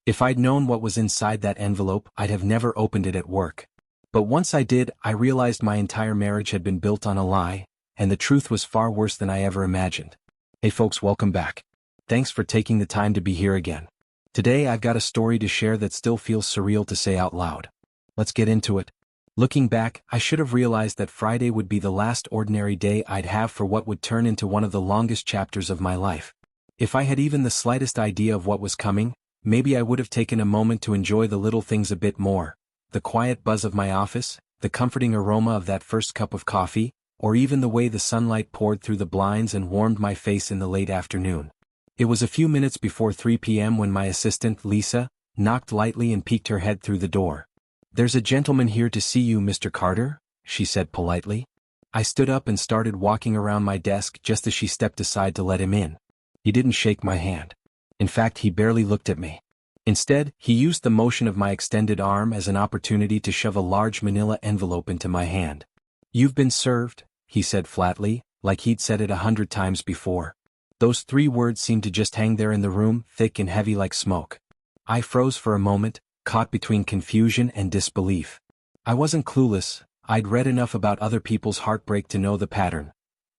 If I'd known what was inside that envelope, I'd have never opened it at work. But once I did, I realized my entire marriage had been built on a lie, and the truth was far worse than I ever imagined. Hey folks, welcome back. Thanks for taking the time to be here again. Today I've got a story to share that still feels surreal to say out loud. Let's get into it. Looking back, I should have realized that Friday would be the last ordinary day I'd have for what would turn into one of the longest chapters of my life. If I had even the slightest idea of what was coming, maybe I would have taken a moment to enjoy the little things a bit more. The quiet buzz of my office, the comforting aroma of that first cup of coffee, or even the way the sunlight poured through the blinds and warmed my face in the late afternoon. It was a few minutes before 3 p.m. when my assistant, Lisa, knocked lightly and peeked her head through the door. "There's a gentleman here to see you, Mr. Carter," she said politely. I stood up and started walking around my desk just as she stepped aside to let him in. He didn't shake my hand. In fact, he barely looked at me. Instead, he used the motion of my extended arm as an opportunity to shove a large manila envelope into my hand. "You've been served," he said flatly, like he'd said it 100 times before. Those 3 words seemed to just hang there in the room, thick and heavy like smoke. I froze for a moment, caught between confusion and disbelief. I wasn't clueless. I'd read enough about other people's heartbreak to know the pattern.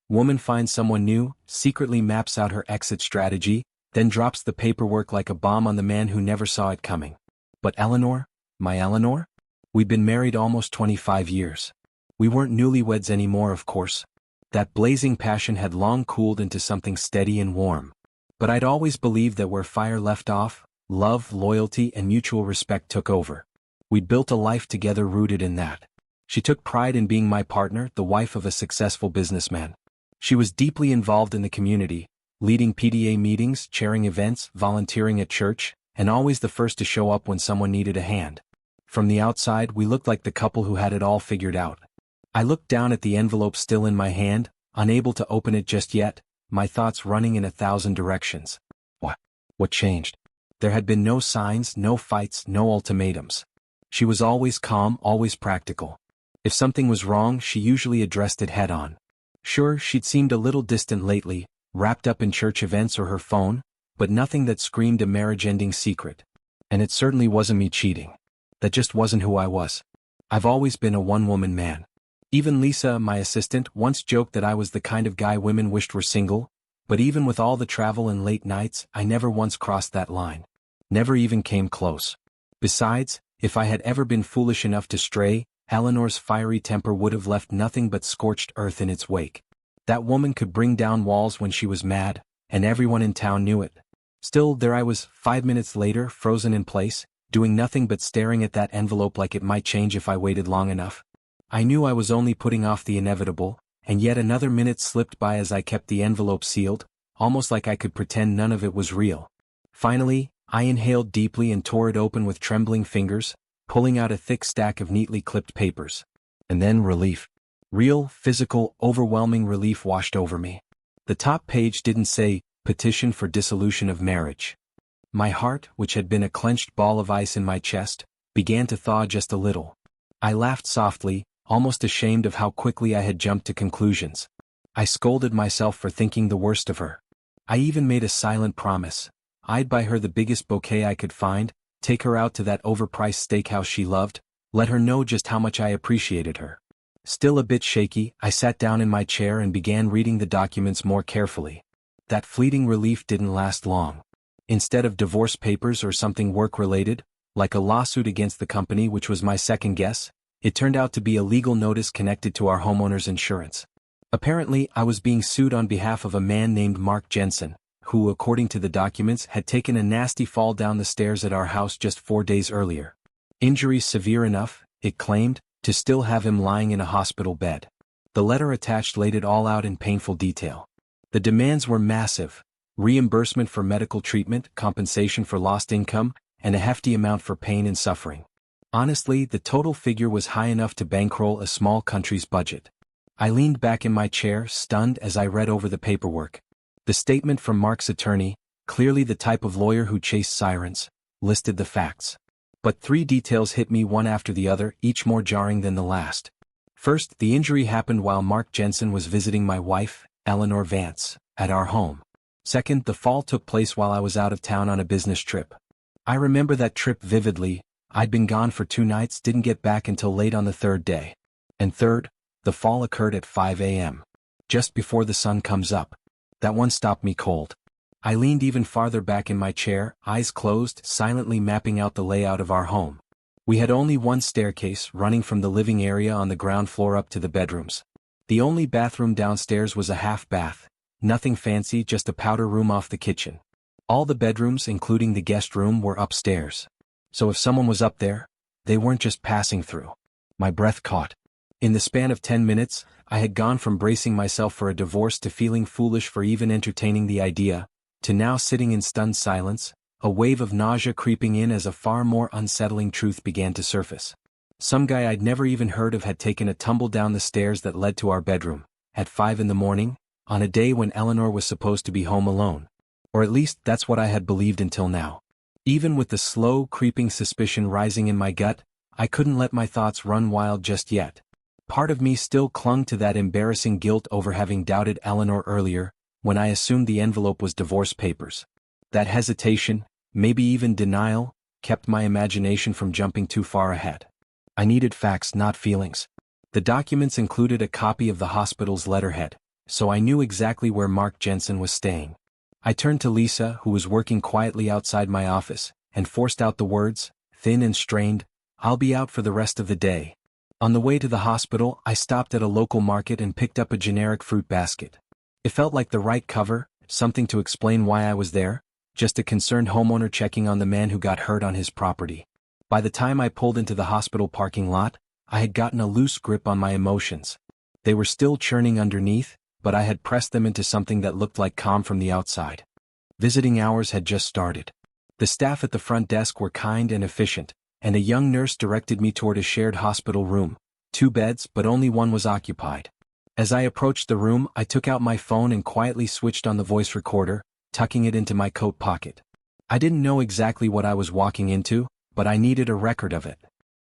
Woman finds someone new, secretly maps out her exit strategy, then drops the paperwork like a bomb on the man who never saw it coming. But Eleanor? My Eleanor? We'd been married almost 25 years. We weren't newlyweds anymore, of course. That blazing passion had long cooled into something steady and warm. But I'd always believed that where fire left off, love, loyalty, and mutual respect took over. We'd built a life together rooted in that. She took pride in being my partner, the wife of a successful businessman. She was deeply involved in the community, leading PTA meetings, chairing events, volunteering at church, and always the first to show up when someone needed a hand. From the outside, we looked like the couple who had it all figured out. I looked down at the envelope still in my hand, unable to open it just yet, my thoughts running in 1,000 directions. What changed? There had been no signs, no fights, no ultimatums. She was always calm, always practical. If something was wrong, she usually addressed it head-on. Sure, she'd seemed a little distant lately, wrapped up in church events or her phone, but nothing that screamed a marriage-ending secret. And it certainly wasn't me cheating. That just wasn't who I was. I've always been a one-woman man. Even Lisa, my assistant, once joked that I was the kind of guy women wished were single, but even with all the travel and late nights, I never once crossed that line. Never even came close. Besides, if I had ever been foolish enough to stray, Eleanor's fiery temper would have left nothing but scorched earth in its wake. That woman could bring down walls when she was mad, and everyone in town knew it. Still, there I was, 5 minutes later, frozen in place, doing nothing but staring at that envelope like it might change if I waited long enough. I knew I was only putting off the inevitable, and yet another minute slipped by as I kept the envelope sealed, almost like I could pretend none of it was real. Finally, I inhaled deeply and tore it open with trembling fingers, pulling out a thick stack of neatly clipped papers. And then relief. Real, physical, overwhelming relief washed over me. The top page didn't say, "Petition for dissolution of marriage." My heart, which had been a clenched ball of ice in my chest, began to thaw just a little. I laughed softly, almost ashamed of how quickly I had jumped to conclusions. I scolded myself for thinking the worst of her. I even made a silent promise. I'd buy her the biggest bouquet I could find, take her out to that overpriced steakhouse she loved, let her know just how much I appreciated her. Still a bit shaky, I sat down in my chair and began reading the documents more carefully. That fleeting relief didn't last long. Instead of divorce papers or something work-related, like a lawsuit against the company which was my second guess, it turned out to be a legal notice connected to our homeowner's insurance. Apparently, I was being sued on behalf of a man named Mark Jensen, who, according to the documents, had taken a nasty fall down the stairs at our house just 4 days earlier. Injuries severe enough, it claimed, to still have him lying in a hospital bed. The letter attached laid it all out in painful detail. The demands were massive: reimbursement for medical treatment, compensation for lost income, and a hefty amount for pain and suffering. Honestly, the total figure was high enough to bankroll a small country's budget. I leaned back in my chair, stunned as I read over the paperwork. The statement from Mark's attorney, clearly the type of lawyer who chased sirens, listed the facts. But 3 details hit me one after the other, each more jarring than the last. First, the injury happened while Mark Jensen was visiting my wife, Eleanor Vance, at our home. Second, the fall took place while I was out of town on a business trip. I remember that trip vividly. I'd been gone for 2 nights, didn't get back until late on the third day. And third, the fall occurred at 5 a.m. Just before the sun comes up. That one stopped me cold. I leaned even farther back in my chair, eyes closed, silently mapping out the layout of our home. We had only one staircase running from the living area on the ground floor up to the bedrooms. The only bathroom downstairs was a half bath. Nothing fancy, just a powder room off the kitchen. All the bedrooms, including the guest room, were upstairs. So if someone was up there, they weren't just passing through. My breath caught. In the span of 10 minutes, I had gone from bracing myself for a divorce to feeling foolish for even entertaining the idea, to now sitting in stunned silence, a wave of nausea creeping in as a far more unsettling truth began to surface. Some guy I'd never even heard of had taken a tumble down the stairs that led to our bedroom, at 5 in the morning, on a day when Eleanor was supposed to be home alone. Or at least that's what I had believed until now. Even with the slow, creeping suspicion rising in my gut, I couldn't let my thoughts run wild just yet. Part of me still clung to that embarrassing guilt over having doubted Eleanor earlier, when I assumed the envelope was divorce papers. That hesitation, maybe even denial, kept my imagination from jumping too far ahead. I needed facts, not feelings. The documents included a copy of the hospital's letterhead, so I knew exactly where Mark Jensen was staying. I turned to Lisa, who was working quietly outside my office, and forced out the words, thin and strained, "I'll be out for the rest of the day." On the way to the hospital, I stopped at a local market and picked up a generic fruit basket. It felt like the right cover, something to explain why I was there, just a concerned homeowner checking on the man who got hurt on his property. By the time I pulled into the hospital parking lot, I had gotten a loose grip on my emotions. They were still churning underneath, but I had pressed them into something that looked like calm from the outside. Visiting hours had just started. The staff at the front desk were kind and efficient, and a young nurse directed me toward a shared hospital room, 2 beds but only one was occupied. As I approached the room, I took out my phone and quietly switched on the voice recorder, tucking it into my coat pocket. I didn't know exactly what I was walking into, but I needed a record of it.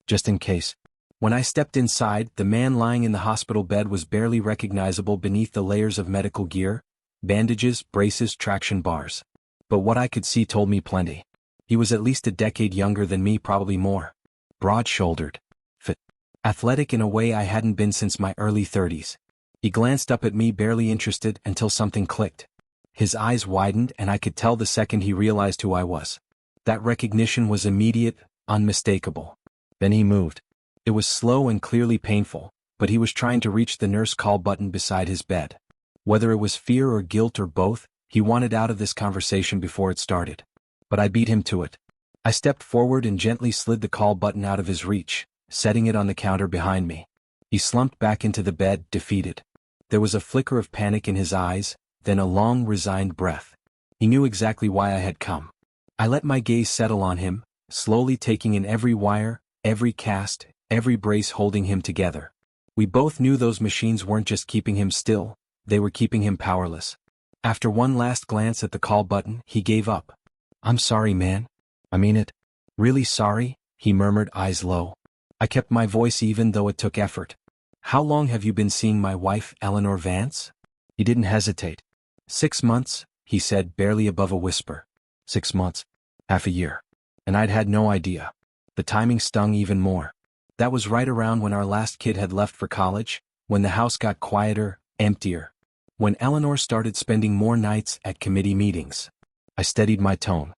Just in case. When I stepped inside, the man lying in the hospital bed was barely recognizable beneath the layers of medical gear, bandages, braces, traction bars. But what I could see told me plenty. He was at least a decade younger than me, probably more. Broad-shouldered. Fit. Athletic in a way I hadn't been since my early 30s. He glanced up at me, barely interested, until something clicked. His eyes widened and I could tell the second he realized who I was. That recognition was immediate, unmistakable. Then he moved. It was slow and clearly painful, but he was trying to reach the nurse call button beside his bed. Whether it was fear or guilt or both, he wanted out of this conversation before it started. But I beat him to it. I stepped forward and gently slid the call button out of his reach, setting it on the counter behind me. He slumped back into the bed, defeated. There was a flicker of panic in his eyes, then a long, resigned breath. He knew exactly why I had come. I let my gaze settle on him, slowly taking in every wire, every cast, every brace holding him together. We both knew those machines weren't just keeping him still, they were keeping him powerless. After one last glance at the call button, he gave up. "I'm sorry, man. I mean it. Really sorry," he murmured, eyes low. I kept my voice even though it took effort. "How long have you been seeing my wife, Eleanor Vance?" He didn't hesitate. 6 months, he said, barely above a whisper. 6 months. Half a year. And I'd had no idea. The timing stung even more. That was right around when our last kid had left for college, when the house got quieter, emptier. When Eleanor started spending more nights at committee meetings. I steadied my tone.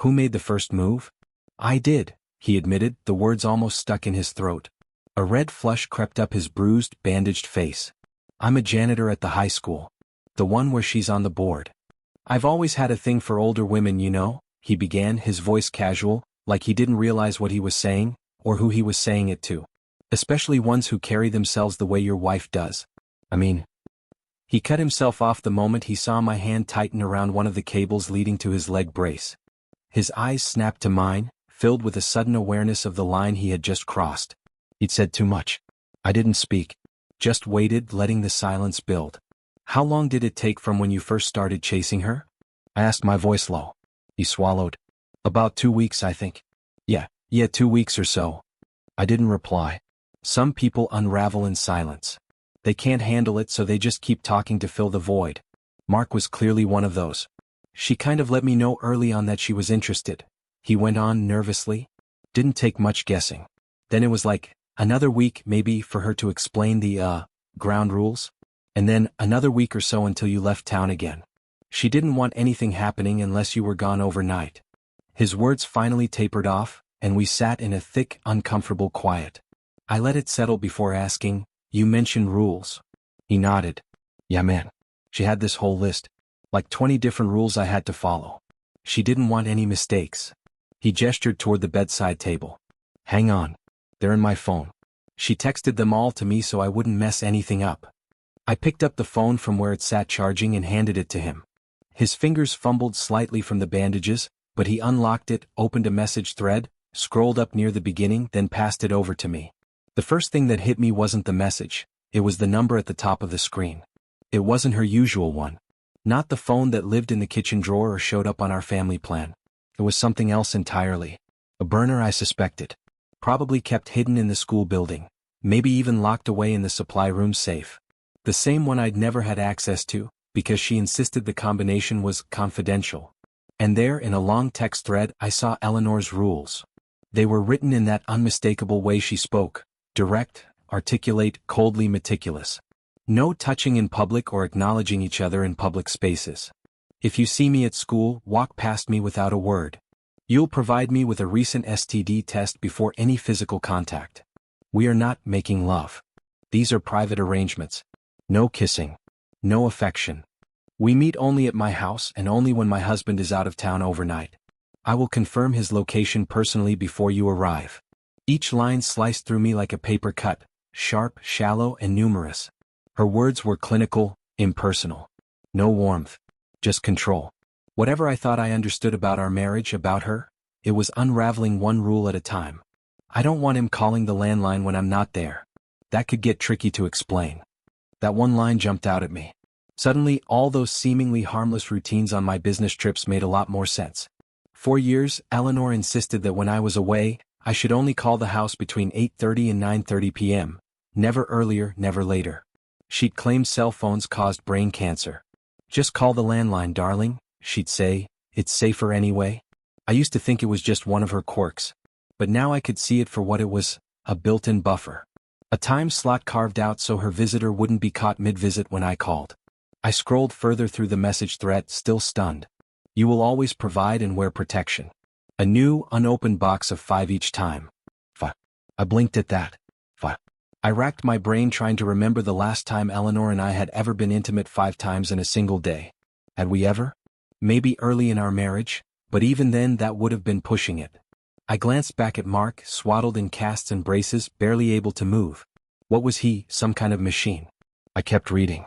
"Who made the first move?" "I did," he admitted, the words almost stuck in his throat. A red flush crept up his bruised, bandaged face. "I'm a janitor at the high school. The one where she's on the board. I've always had a thing for older women, you know," he began, his voice casual, like he didn't realize what he was saying, or who he was saying it to. "Especially ones who carry themselves the way your wife does. I mean..." He cut himself off the moment he saw my hand tighten around one of the cables leading to his leg brace. His eyes snapped to mine, filled with a sudden awareness of the line he had just crossed. He'd said too much. I didn't speak. Just waited, letting the silence build. "How long did it take from when you first started chasing her?" I asked, my voice low. He swallowed. "About 2 weeks, I think." Yeah, 2 weeks or so." I didn't reply. Some people unravel in silence. They can't handle it, so they just keep talking to fill the void. Mark was clearly one of those. "She kind of let me know early on that she was interested. He went on nervously. Didn't take much guessing. Then it was like, another week maybe for her to explain the, ground rules. And then another week or so until you left town again. She didn't want anything happening unless you were gone overnight. His words finally tapered off, and we sat in a thick, uncomfortable quiet. I let it settle before asking, "You mentioned rules." He nodded. "Yeah, man. She had this whole list. Like 20 different rules I had to follow. She didn't want any mistakes." He gestured toward the bedside table. "Hang on. They're in my phone. She texted them all to me so I wouldn't mess anything up." I picked up the phone from where it sat charging and handed it to him. His fingers fumbled slightly from the bandages, but he unlocked it, opened a message thread, scrolled up near the beginning, then passed it over to me. The first thing that hit me wasn't the message, it was the number at the top of the screen. It wasn't her usual one. Not the phone that lived in the kitchen drawer or showed up on our family plan. It was something else entirely. A burner, I suspected. Probably kept hidden in the school building. Maybe even locked away in the supply room safe. The same one I'd never had access to, because she insisted the combination was confidential. And there, in a long text thread, I saw Eleanor's rules. They were written in that unmistakable way she spoke. Direct, articulate, coldly meticulous. No touching in public or acknowledging each other in public spaces. If you see me at school, walk past me without a word. You'll provide me with a recent STD test before any physical contact. We are not making love. These are private arrangements. No kissing. No affection. We meet only at my house and only when my husband is out of town overnight. I will confirm his location personally before you arrive. Each line sliced through me like a paper cut, sharp, shallow, and numerous. Her words were clinical, impersonal. No warmth. Just control. Whatever I thought I understood about our marriage, about her, it was unraveling one rule at a time. I don't want him calling the landline when I'm not there. That could get tricky to explain. That one line jumped out at me. Suddenly, all those seemingly harmless routines on my business trips made a lot more sense. For years, Eleanor insisted that when I was away, I should only call the house between 8:30 and 9:30 p.m. Never earlier, never later. She'd claimed cell phones caused brain cancer. "Just call the landline, darling," she'd say. "It's safer anyway." I used to think it was just one of her quirks. But now I could see it for what it was, a built-in buffer. A time slot carved out so her visitor wouldn't be caught mid-visit when I called. I scrolled further through the message thread, still stunned. "You will always provide and wear protection." A new, unopened box of 5 each time. Fuck. I blinked at that. Fuck. I racked my brain trying to remember the last time Eleanor and I had ever been intimate 5 times in a single day. Had we ever? Maybe early in our marriage, but even then that would have been pushing it. I glanced back at Mark, swaddled in casts and braces, barely able to move. What was he, some kind of machine? I kept reading.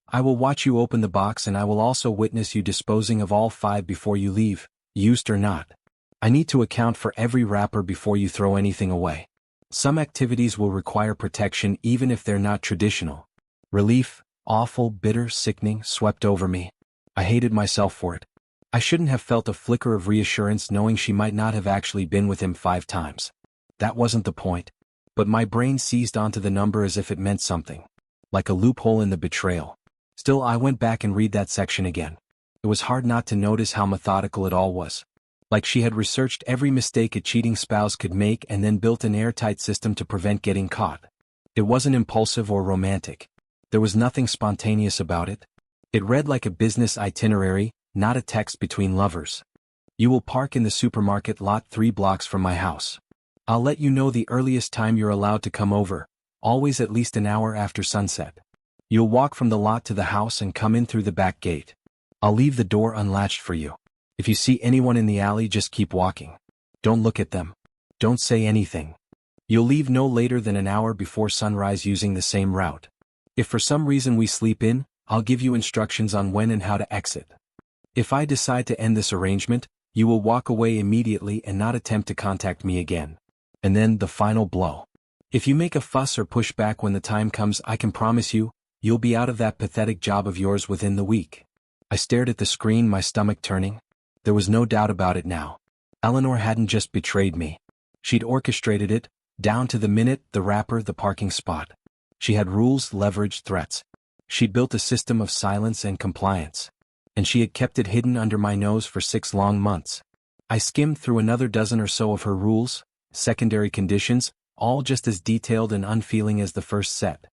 "I will watch you open the box and I will also witness you disposing of all 5 before you leave, used or not. I need to account for every wrapper before you throw anything away. Some activities will require protection even if they're not traditional." Relief, awful, bitter, sickening, swept over me. I hated myself for it. I shouldn't have felt a flicker of reassurance knowing she might not have actually been with him 5 times. That wasn't the point. But my brain seized onto the number as if it meant something. Like a loophole in the betrayal. Still, I went back and read that section again. It was hard not to notice how methodical it all was. Like she had researched every mistake a cheating spouse could make and then built an airtight system to prevent getting caught. It wasn't impulsive or romantic. There was nothing spontaneous about it. It read like a business itinerary, not a text between lovers. "You will park in the supermarket lot 3 blocks from my house. I'll let you know the earliest time you're allowed to come over, always at least an hour after sunset. You'll walk from the lot to the house and come in through the back gate. I'll leave the door unlatched for you. If you see anyone in the alley, just keep walking. Don't look at them. Don't say anything. You'll leave no later than an hour before sunrise using the same route. If for some reason we sleep in, I'll give you instructions on when and how to exit. If I decide to end this arrangement, you will walk away immediately and not attempt to contact me again." And then the final blow. "If you make a fuss or push back when the time comes, I can promise you, you'll be out of that pathetic job of yours within the week." I stared at the screen, my stomach turning. There was no doubt about it now. Eleanor hadn't just betrayed me. She'd orchestrated it, down to the minute, the wrapper, the parking spot. She had rules, leverage, threats. She'd built a system of silence and compliance. And she had kept it hidden under my nose for 6 long months. I skimmed through another dozen or so of her rules, secondary conditions, all just as detailed and unfeeling as the first set.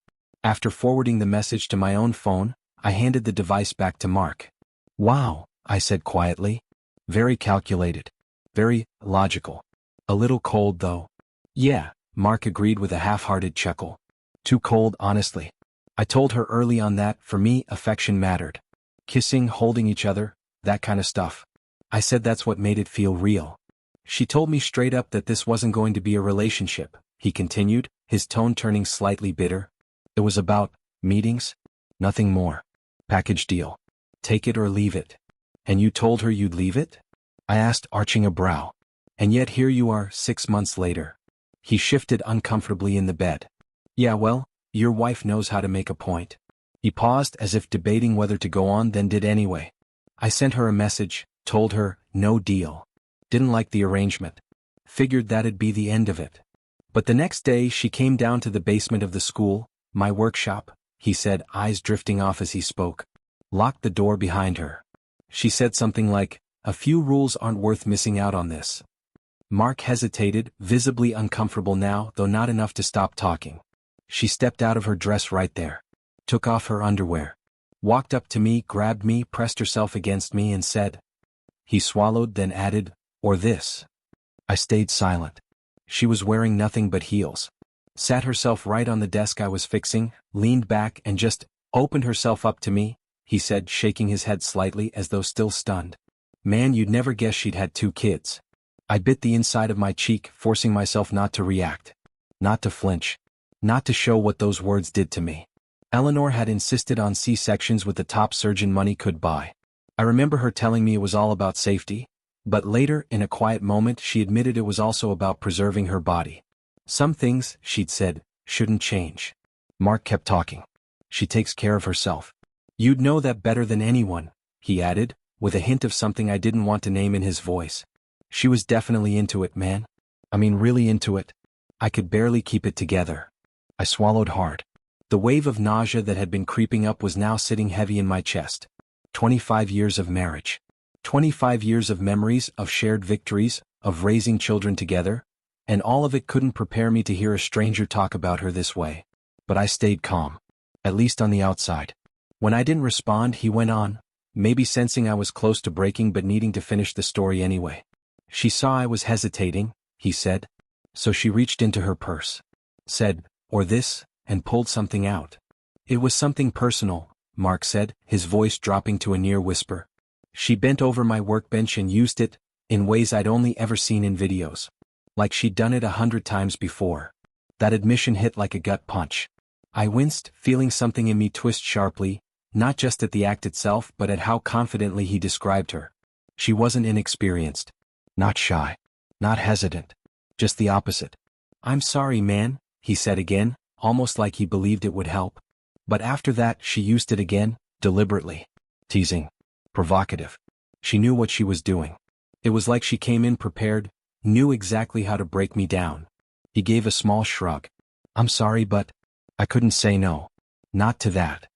After forwarding the message to my own phone, I handed the device back to Mark. "Wow," I said quietly. "Very calculated. Very logical. A little cold though." "Yeah," Mark agreed with a half-hearted chuckle. "Too cold, honestly. I told her early on that, for me, affection mattered. Kissing, holding each other, that kind of stuff. I said that's what made it feel real. She told me straight up that this wasn't going to be a relationship," he continued, his tone turning slightly bitter. "It was about meetings. Nothing more. Package deal. Take it or leave it." "And you told her you'd leave it?" I asked, arching a brow. "And yet here you are 6 months later." He shifted uncomfortably in the bed. "Yeah, well, your wife knows how to make a point." He paused as if debating whether to go on, then did anyway. "I sent her a message, told her, no deal. Didn't like the arrangement. Figured that'd be the end of it. But the next day she came down to the basement of the school, my workshop," he said, eyes drifting off as he spoke. "Locked the door behind her. She said something like, 'A few rules aren't worth missing out on this.'" Mark hesitated, visibly uncomfortable now, though not enough to stop talking. "She stepped out of her dress right there. Took off her underwear. Walked up to me, grabbed me, pressed herself against me and said." He swallowed, then added, "Or this." I stayed silent. She was wearing nothing but heels. Sat herself right on the desk I was fixing, leaned back and just opened herself up to me, he said, shaking his head slightly as though still stunned. "Man, you'd never guess she'd had 2 kids. I bit the inside of my cheek, forcing myself not to react. Not to flinch. Not to show what those words did to me. Eleanor had insisted on C-sections with the top surgeon money could buy. I remember her telling me it was all about safety, but later, in a quiet moment, she admitted it was also about preserving her body. Some things, she'd said, shouldn't change." Mark kept talking. "She takes care of herself. You'd know that better than anyone," he added, with a hint of something I didn't want to name in his voice. "She was definitely into it, man. I mean really into it. I could barely keep it together." I swallowed hard. The wave of nausea that had been creeping up was now sitting heavy in my chest. 25 years of marriage. 25 years of memories, of shared victories, of raising children together, and all of it couldn't prepare me to hear a stranger talk about her this way. But I stayed calm. At least on the outside. When I didn't respond, he went on, maybe sensing I was close to breaking but needing to finish the story anyway. "She saw I was hesitating," he said. "So she reached into her purse. Said, 'Or this,' and pulled something out. It was something personal," Mark said, his voice dropping to a near whisper. "She bent over my workbench and used it, in ways I'd only ever seen in videos. Like she'd done it 100 times before." That admission hit like a gut punch. I winced, feeling something in me twist sharply, not just at the act itself but at how confidently he described her. She wasn't inexperienced. Not shy. Not hesitant. Just the opposite. "I'm sorry, man," he said again, almost like he believed it would help. But after that she used it again, deliberately. Teasing. Provocative. She knew what she was doing. It was like she came in prepared, knew exactly how to break me down. He gave a small shrug. "I'm sorry, but..." I couldn't say no. Not to that.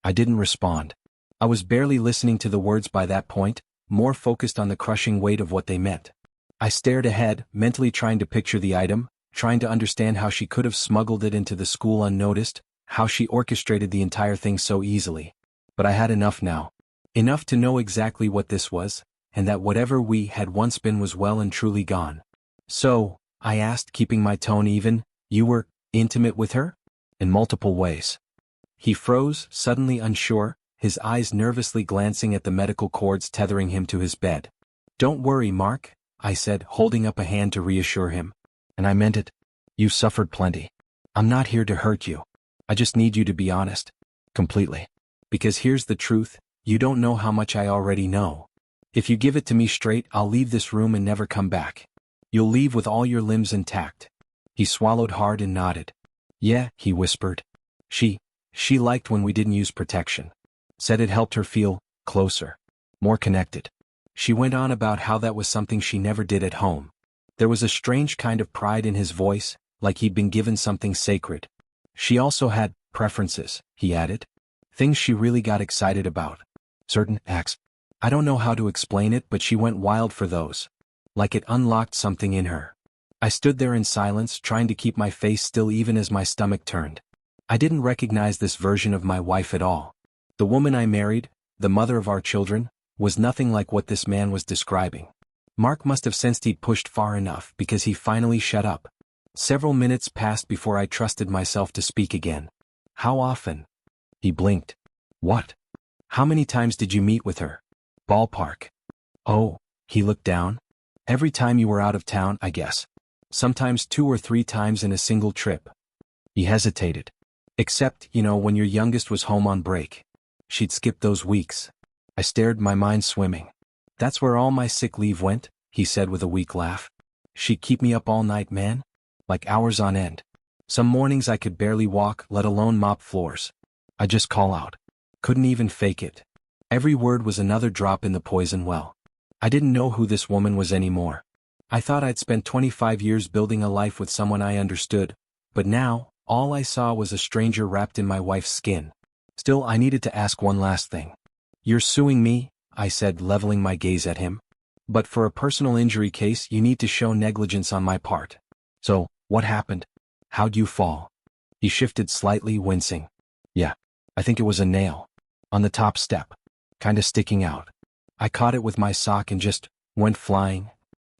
I didn't respond. I was barely listening to the words by that point, more focused on the crushing weight of what they meant. I stared ahead, mentally trying to picture the item, trying to understand how she could have smuggled it into the school unnoticed, how she orchestrated the entire thing so easily. But I had enough now. Enough to know exactly what this was, and that whatever we had once been was well and truly gone. "So," I asked, keeping my tone even, "you were intimate with her?" "In multiple ways." He froze, suddenly unsure, his eyes nervously glancing at the medical cords tethering him to his bed. "Don't worry, Mark," I said, holding up a hand to reassure him. "And I meant it. You've suffered plenty. I'm not here to hurt you. I just need you to be honest. Completely. Because here's the truth, you don't know how much I already know. If you give it to me straight, I'll leave this room and never come back. You'll leave with all your limbs intact." He swallowed hard and nodded. "Yeah," he whispered. She liked when we didn't use protection. Said it helped her feel closer. More connected. She went on about how that was something she never did at home. There was a strange kind of pride in his voice, like he'd been given something sacred. She also had preferences, he added. Things she really got excited about. Certain acts. I don't know how to explain it, but she went wild for those. like it unlocked something in her. I stood there in silence, trying to keep my face still even as my stomach turned. I didn't recognize this version of my wife at all. The woman I married, the mother of our children, was nothing like what this man was describing. Mark must have sensed he'd pushed far enough because he finally shut up. Several minutes passed before I trusted myself to speak again. How often? He blinked. What? How many times did you meet with her? Ballpark. Oh, he looked down. Every time you were out of town, I guess. Sometimes 2 or 3 times in a single trip. He hesitated. Except, when your youngest was home on break. She'd skip those weeks. I stared, my mind swimming. That's where all my sick leave went, he said with a weak laugh. She'd keep me up all night, man. Like hours on end. Some mornings I could barely walk, let alone mop floors. I'd just call out. Couldn't even fake it. Every word was another drop in the poison well. I didn't know who this woman was anymore. I thought I'd spent 25 years building a life with someone I understood, but now, all I saw was a stranger wrapped in my wife's skin. Still, I needed to ask one last thing. You're suing me, I said, leveling my gaze at him. But for a personal injury case, you need to show negligence on my part. So, what happened? How'd you fall? He shifted slightly, wincing. Yeah, I think it was a nail. On the top step. Kinda sticking out. I caught it with my sock and just went flying.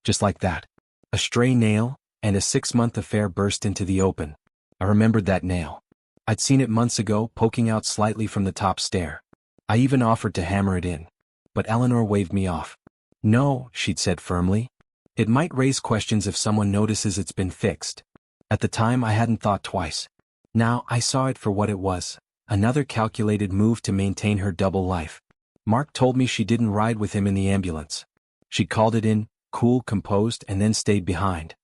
Just like that. A stray nail, and a 6-month affair burst into the open. I remembered that nail. I'd seen it months ago, poking out slightly from the top stair. I even offered to hammer it in. But Eleanor waved me off. No, she'd said firmly. It might raise questions if someone notices it's been fixed. At the time I hadn't thought twice. Now I saw it for what it was. Another calculated move to maintain her double life. Mark told me she didn't ride with him in the ambulance. She'd called it in, cool, composed, and then stayed behind.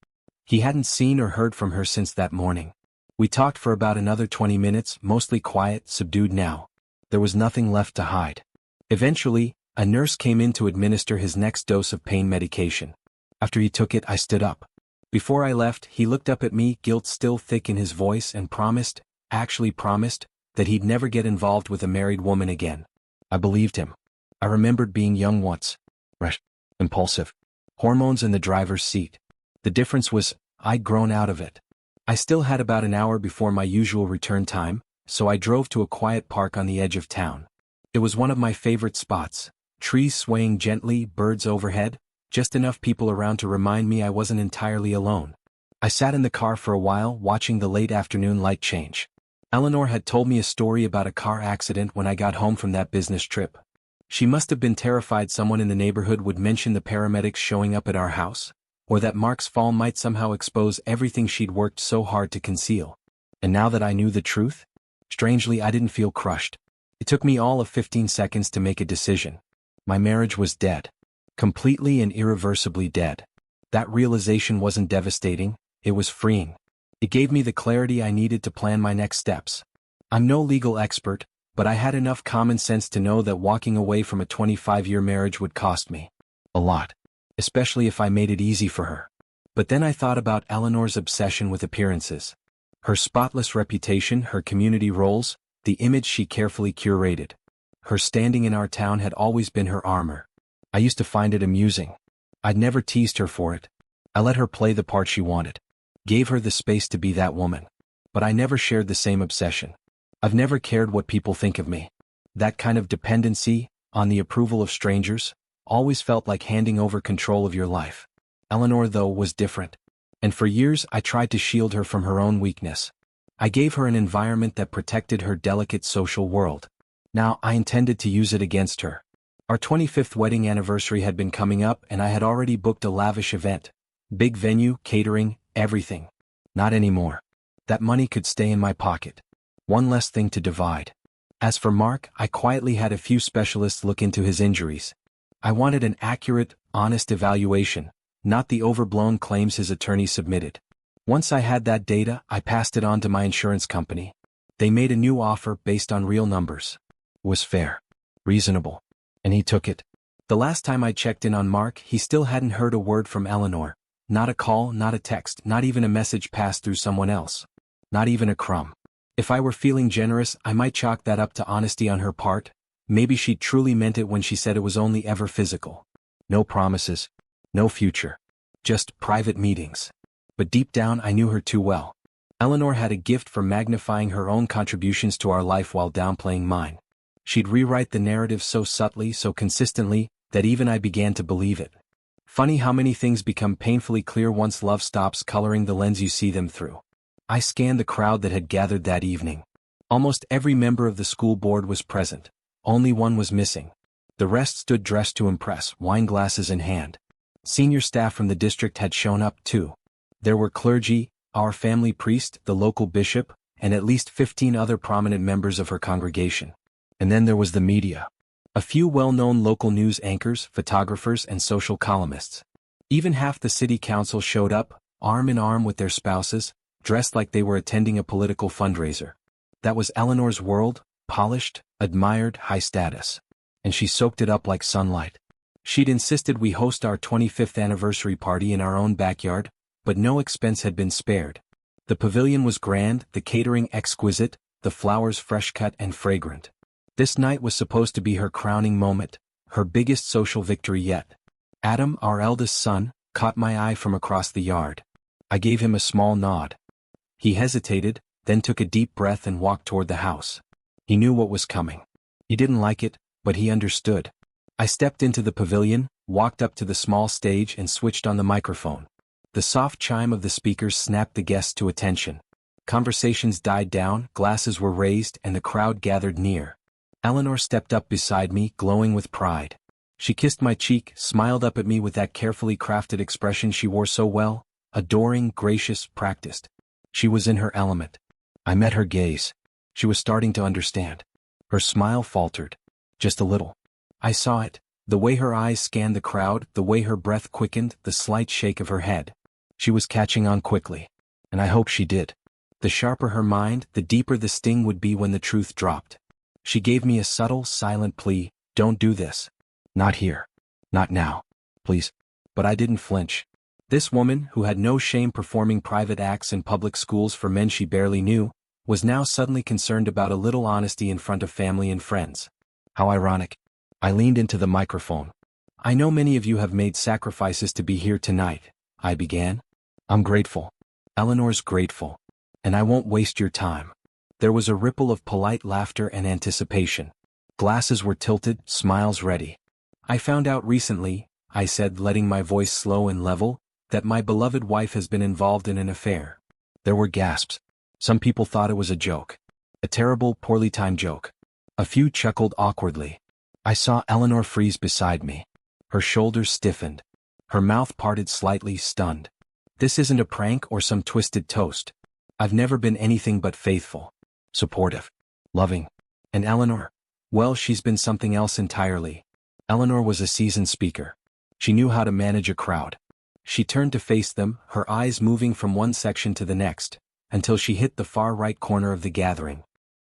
He hadn't seen or heard from her since that morning. We talked for about another 20 minutes, mostly quiet, subdued now. There was nothing left to hide. Eventually, a nurse came in to administer his next dose of pain medication. After he took it, I stood up. Before I left, he looked up at me, guilt still thick in his voice, and actually promised, that he'd never get involved with a married woman again. I believed him. I remembered being young once. Rash, impulsive. Hormones in the driver's seat. The difference was, I'd grown out of it. I still had about an hour before my usual return time, so I drove to a quiet park on the edge of town. It was one of my favorite spots. Trees swaying gently, birds overhead, just enough people around to remind me I wasn't entirely alone. I sat in the car for a while, watching the late afternoon light change. Eleanor had told me a story about a car accident when I got home from that business trip. She must have been terrified someone in the neighborhood would mention the paramedics showing up at our house, or that Mark's fall might somehow expose everything she'd worked so hard to conceal. And now that I knew the truth, strangely I didn't feel crushed. It took me all of 15 seconds to make a decision. My marriage was dead. Completely and irreversibly dead. That realization wasn't devastating, it was freeing. It gave me the clarity I needed to plan my next steps. I'm no legal expert, but I had enough common sense to know that walking away from a 25-year marriage would cost me. A lot. Especially if I made it easy for her. But then I thought about Eleanor's obsession with appearances. Her spotless reputation, her community roles, the image she carefully curated. Her standing in our town had always been her armor. I used to find it amusing. I'd never teased her for it. I let her play the part she wanted. Gave her the space to be that woman. But I never shared the same obsession. I've never cared what people think of me. That kind of dependency, on the approval of strangers, always felt like handing over control of your life. Eleanor, though, was different. And for years I tried to shield her from her own weakness. I gave her an environment that protected her delicate social world. Now I intended to use it against her. Our 25th wedding anniversary had been coming up and I had already booked a lavish event. Big venue, catering, everything. Not anymore. That money could stay in my pocket. One less thing to divide. As for Mark, I quietly had a few specialists look into his injuries. I wanted an accurate, honest evaluation, not the overblown claims his attorney submitted. Once I had that data, I passed it on to my insurance company. They made a new offer based on real numbers. It was fair. Reasonable. And he took it. The last time I checked in on Mark, he still hadn't heard a word from Eleanor. Not a call, not a text, not even a message passed through someone else. Not even a crumb. If I were feeling generous, I might chalk that up to honesty on her part. Maybe she truly meant it when she said it was only ever physical. No promises. No future. Just private meetings. But deep down I knew her too well. Eleanor had a gift for magnifying her own contributions to our life while downplaying mine. She'd rewrite the narrative so subtly, so consistently, that even I began to believe it. Funny how many things become painfully clear once love stops coloring the lens you see them through. I scanned the crowd that had gathered that evening. Almost every member of the school board was present. Only one was missing. The rest stood dressed to impress, wine glasses in hand. Senior staff from the district had shown up too. There were clergy, our family priest, the local bishop, and at least 15 other prominent members of her congregation. And then there was the media. A few well-known local news anchors, photographers, and social columnists. Even half the city council showed up, arm in arm with their spouses, dressed like they were attending a political fundraiser. That was Eleanor's world, polished, admired, high status. And she soaked it up like sunlight. She'd insisted we host our 25th anniversary party in our own backyard, but no expense had been spared. The pavilion was grand, the catering exquisite, the flowers fresh-cut and fragrant. This night was supposed to be her crowning moment, her biggest social victory yet. Adam, our eldest son, caught my eye from across the yard. I gave him a small nod. He hesitated, then took a deep breath and walked toward the house. He knew what was coming. He didn't like it, but he understood. I stepped into the pavilion, walked up to the small stage and switched on the microphone. The soft chime of the speakers snapped the guests to attention. Conversations died down, glasses were raised, and the crowd gathered near. Eleanor stepped up beside me, glowing with pride. She kissed my cheek, smiled up at me with that carefully crafted expression she wore so well, adoring, gracious, practiced. She was in her element. I met her gaze. She was starting to understand. Her smile faltered. Just a little. I saw it, the way her eyes scanned the crowd, the way her breath quickened, the slight shake of her head. She was catching on quickly. And I hoped she did. The sharper her mind, the deeper the sting would be when the truth dropped. She gave me a subtle, silent plea, "Don't do this. Not here. Not now. Please." But I didn't flinch. This woman, who had no shame performing private acts in public schools for men she barely knew, was now suddenly concerned about a little honesty in front of family and friends. How ironic. I leaned into the microphone. "I know many of you have made sacrifices to be here tonight," I began. "I'm grateful. Eleanor's grateful. And I won't waste your time." There was a ripple of polite laughter and anticipation. Glasses were tilted, smiles ready. "I found out recently," I said, letting my voice slow and level, "that my beloved wife has been involved in an affair." There were gasps. Some people thought it was a joke. A terrible, poorly timed joke. A few chuckled awkwardly. I saw Eleanor freeze beside me. Her shoulders stiffened. Her mouth parted slightly, stunned. "This isn't a prank or some twisted toast. I've never been anything but faithful. Supportive. Loving. And Eleanor? Well, she's been something else entirely." Eleanor was a seasoned speaker. She knew how to manage a crowd. She turned to face them, her eyes moving from one section to the next, until she hit the far right corner of the gathering.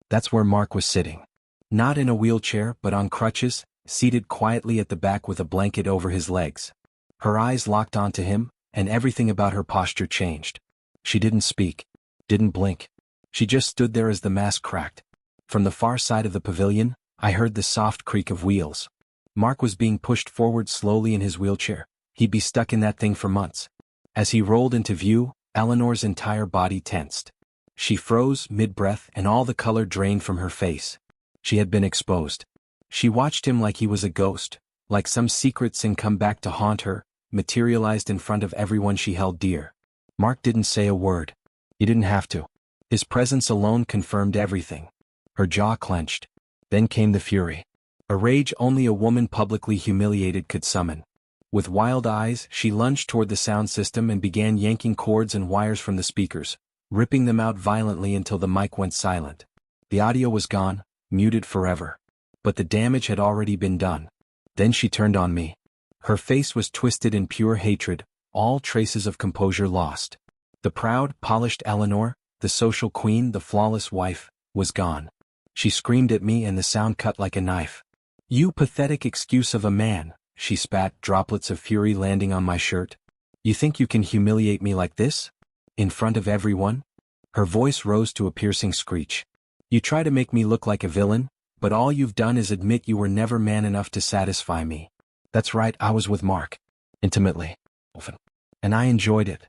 That's where Mark was sitting. Not in a wheelchair, but on crutches, seated quietly at the back with a blanket over his legs. Her eyes locked onto him, and everything about her posture changed. She didn't speak. Didn't blink. She just stood there as the mask cracked. From the far side of the pavilion, I heard the soft creak of wheels. Mark was being pushed forward slowly in his wheelchair. He'd be stuck in that thing for months. As he rolled into view, Eleanor's entire body tensed. She froze mid-breath and all the color drained from her face. She had been exposed. She watched him like he was a ghost, like some secret sin come back to haunt her, materialized in front of everyone she held dear. Mark didn't say a word. He didn't have to. His presence alone confirmed everything. Her jaw clenched. Then came the fury. A rage only a woman publicly humiliated could summon. With wild eyes, she lunged toward the sound system and began yanking cords and wires from the speakers, ripping them out violently until the mic went silent. The audio was gone, muted forever. But the damage had already been done. Then she turned on me. Her face was twisted in pure hatred, all traces of composure lost. The proud, polished Eleanor, the social queen, the flawless wife, was gone. She screamed at me and the sound cut like a knife. "You pathetic excuse of a man," she spat, droplets of fury landing on my shirt. "You think you can humiliate me like this? In front of everyone?" Her voice rose to a piercing screech. "You try to make me look like a villain, but all you've done is admit you were never man enough to satisfy me." That's right, I was with Mark. Intimately. Often. And I enjoyed it.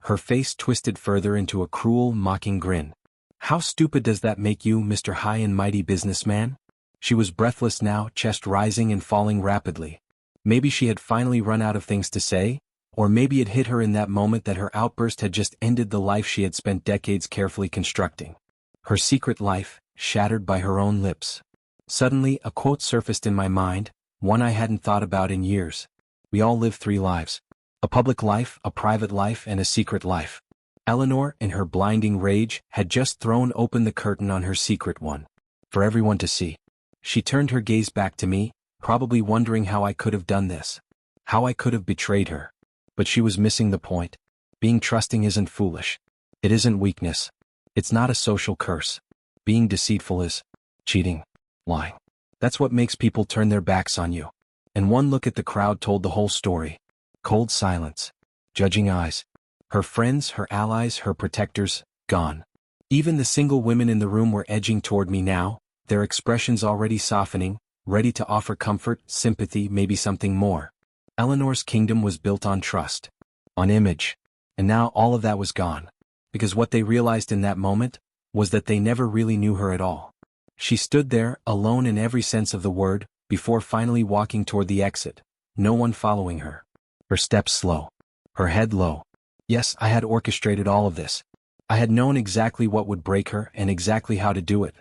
Her face twisted further into a cruel, mocking grin. How stupid does that make you, Mr. High and Mighty Businessman? She was breathless now, chest rising and falling rapidly. Maybe she had finally run out of things to say, or maybe it hit her in that moment that her outburst had just ended the life she had spent decades carefully constructing. Her secret life, shattered by her own lips. Suddenly, a quote surfaced in my mind, one I hadn't thought about in years. We all live 3 lives. A public life, a private life, and a secret life. Eleanor, in her blinding rage, had just thrown open the curtain on her secret one. For everyone to see. She turned her gaze back to me, probably wondering how I could have done this. How I could have betrayed her. But she was missing the point. Being trusting isn't foolish. It isn't weakness. It's not a social curse. Being deceitful is cheating, lying. That's what makes people turn their backs on you. And one look at the crowd told the whole story. Cold silence. Judging eyes. Her friends, her allies, her protectors, gone. Even the single women in the room were edging toward me now, their expressions already softening, ready to offer comfort, sympathy, maybe something more. Eleanor's kingdom was built on trust. On image. And now all of that was gone. Because what they realized in that moment was that they never really knew her at all. She stood there, alone in every sense of the word, before finally walking toward the exit, no one following her. Her steps slow. Her head low. Yes, I had orchestrated all of this. I had known exactly what would break her and exactly how to do it.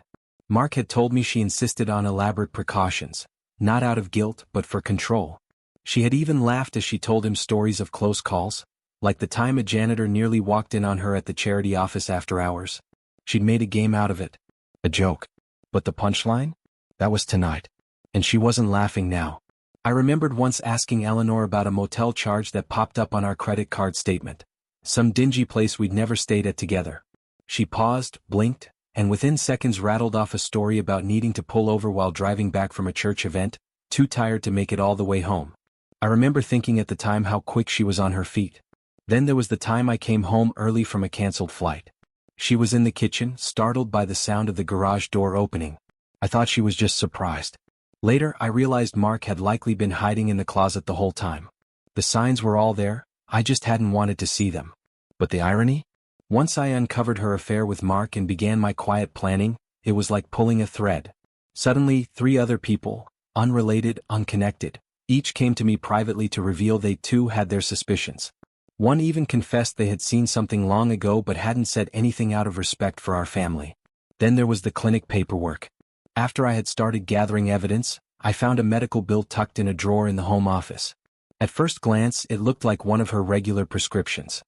Mark had told me she insisted on elaborate precautions, not out of guilt but for control. She had even laughed as she told him stories of close calls, like the time a janitor nearly walked in on her at the charity office after hours. She'd made a game out of it. A joke. But the punchline? That was tonight. And she wasn't laughing now. I remembered once asking Eleanor about a motel charge that popped up on our credit card statement. Some dingy place we'd never stayed at together. She paused, blinked, and within seconds rattled off a story about needing to pull over while driving back from a church event, too tired to make it all the way home. I remember thinking at the time how quick she was on her feet. Then there was the time I came home early from a canceled flight. She was in the kitchen, startled by the sound of the garage door opening. I thought she was just surprised. Later, I realized Mark had likely been hiding in the closet the whole time. The signs were all there, I just hadn't wanted to see them. But the irony? Once I uncovered her affair with Mark and began my quiet planning, it was like pulling a thread. Suddenly, 3 other people, unrelated, unconnected, each came to me privately to reveal they too had their suspicions. One even confessed they had seen something long ago but hadn't said anything out of respect for our family. Then there was the clinic paperwork. After I had started gathering evidence, I found a medical bill tucked in a drawer in the home office. At first glance, it looked like one of her regular prescriptions.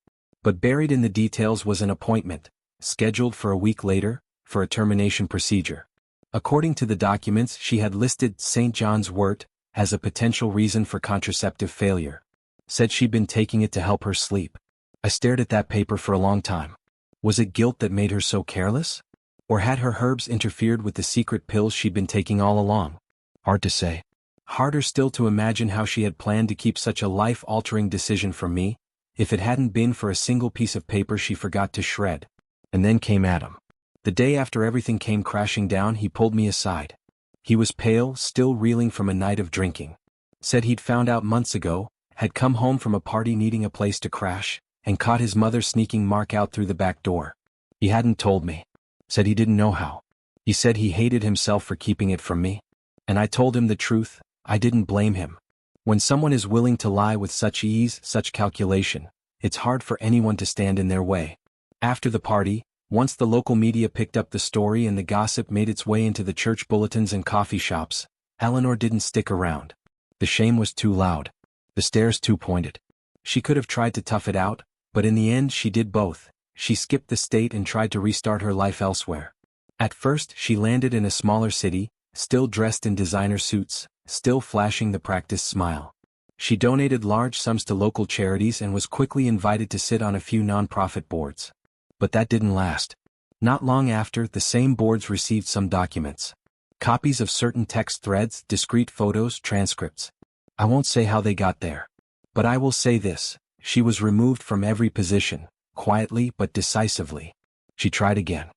But buried in the details was an appointment, scheduled for a week later, for a termination procedure. According to the documents, she had listed St. John's wort as a potential reason for contraceptive failure. Said she'd been taking it to help her sleep. I stared at that paper for a long time. Was it guilt that made her so careless? Or had her herbs interfered with the secret pills she'd been taking all along? Hard to say. Harder still to imagine how she had planned to keep such a life-altering decision from me, if it hadn't been for a single piece of paper she forgot to shred. And then came Adam. The day after everything came crashing down, he pulled me aside. He was pale, still reeling from a night of drinking. Said he'd found out months ago, had come home from a party needing a place to crash, and caught his mother sneaking Mark out through the back door. He hadn't told me. Said he didn't know how. He said he hated himself for keeping it from me. And I told him the truth. I didn't blame him. When someone is willing to lie with such ease, such calculation, it's hard for anyone to stand in their way. After the party, once the local media picked up the story and the gossip made its way into the church bulletins and coffee shops, Eleanor didn't stick around. The shame was too loud. The stares too pointed. She could have tried to tough it out, but in the end she did both. She skipped the state and tried to restart her life elsewhere. At first, she landed in a smaller city, still dressed in designer suits, still flashing the practiced smile. She donated large sums to local charities and was quickly invited to sit on a few nonprofit boards. But that didn't last. Not long after, the same boards received some documents. Copies of certain text threads, discrete photos, transcripts. I won't say how they got there. But I will say this, she was removed from every position. Quietly but decisively. She tried again.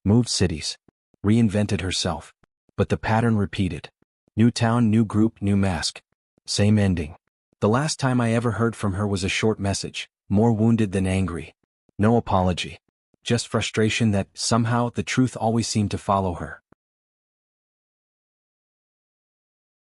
Moved cities. Reinvented herself. But the pattern repeated. New town, new group, new mask. Same ending. The last time I ever heard from her was a short message, more wounded than angry. No apology. Just frustration that, somehow, the truth always seemed to follow her.